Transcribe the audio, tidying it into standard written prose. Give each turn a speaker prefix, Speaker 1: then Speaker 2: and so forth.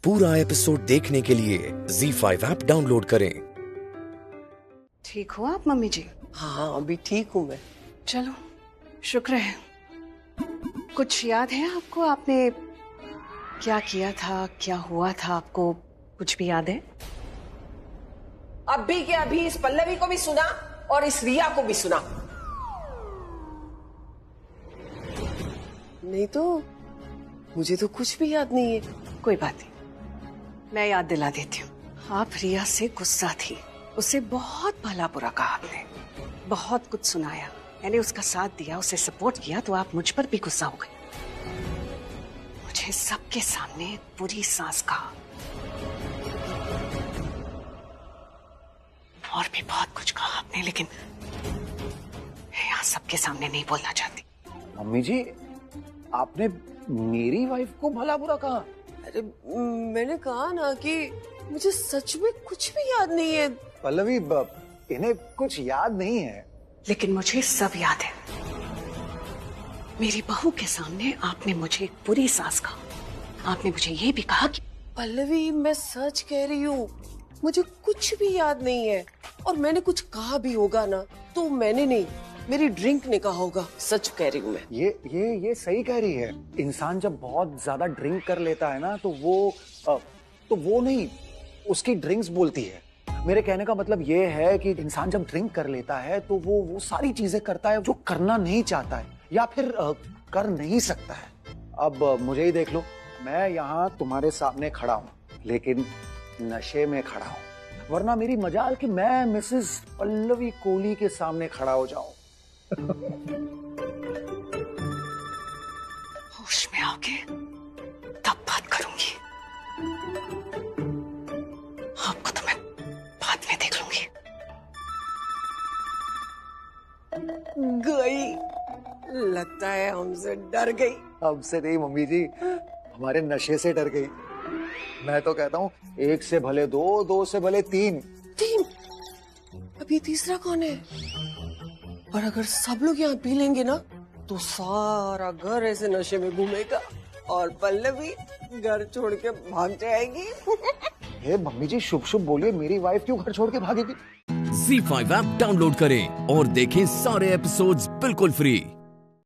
Speaker 1: पूरा एपिसोड देखने के लिए ZEE5 ऐप डाउनलोड करें।
Speaker 2: ठीक हो आप मम्मी जी?
Speaker 3: हाँ अभी ठीक हूँ मैं।
Speaker 2: चलो शुक्र है। कुछ याद है आपको? आपने क्या किया था, क्या हुआ था, आपको कुछ भी याद है?
Speaker 3: अभी के अभी इस पल्लवी को भी सुना और इस रिया को भी सुना। नहीं तो मुझे तो कुछ भी याद नहीं है।
Speaker 2: कोई बात नहीं, मैं याद दिला देती हूँ। आप रिया से गुस्सा थी, उसे बहुत भला बुरा कहा आपने, बहुत कुछ सुनाया, मैंने उसका साथ दिया, उसे सपोर्ट किया, तो आप मुझ पर भी गुस्सा हो गए। मुझे सबके सामने एक बुरी सांस कहा और भी बहुत कुछ कहा आपने, लेकिन मैं यहाँ सबके सामने नहीं बोलना चाहती।
Speaker 4: मम्मी जी, आपने मेरी वाइफ को भला बुरा कहा?
Speaker 3: अरे मैंने कहा ना कि मुझे सच में कुछ भी याद नहीं है।
Speaker 4: पल्लवी, इन्हें कुछ याद नहीं है।
Speaker 2: लेकिन मुझे सब याद है। मेरी बहू के सामने आपने मुझे एक बुरी सांस कहा। आपने मुझे ये भी कहा कि
Speaker 3: पल्लवी मैं सच कह रही हूँ, मुझे कुछ भी याद नहीं है। और मैंने कुछ कहा भी होगा ना तो मैंने नहीं, मेरी ड्रिंक ने कहा होगा। सच कह रही हूँ मैं।
Speaker 4: ये सही कह रही है। इंसान जब बहुत ज्यादा ड्रिंक कर लेता है ना तो वो नहीं, उसकी ड्रिंक्स बोलती है। मेरे कहने का मतलब ये है कि इंसान जब ड्रिंक कर लेता है तो वो सारी चीजें करता है जो करना नहीं चाहता है या फिर कर नहीं सकता है। अब मुझे ही देख लो, मैं यहाँ तुम्हारे सामने खड़ा हूँ लेकिन नशे में खड़ा हूँ, वरना मेरी मजाल कि मैं मिसेस पल्लवी कोहली के सामने खड़ा हो जाऊं।
Speaker 2: होश में आओगे तब बात करूंगी, आपको तो मैं बाद में देख लूंगी।
Speaker 3: गई, लगता है हमसे डर गई।
Speaker 4: हमसे नहीं मम्मी जी, हमारे नशे से डर गई। मैं तो कहता हूँ एक से भले दो, दो से भले तीन।
Speaker 3: अभी तीसरा कौन है? और अगर सब लोग यहाँ पी लेंगे ना तो सारा घर ऐसे नशे में घूमेगा और पल्लवी घर छोड़ के भाग जाएगी।
Speaker 4: हे मम्मी जी, शुभ शुभ बोलिए, मेरी वाइफ क्यों घर छोड़ के भागेगी?
Speaker 1: ZEE5 ऐप डाउनलोड करें और देखें सारे एपिसोड्स बिल्कुल फ्री।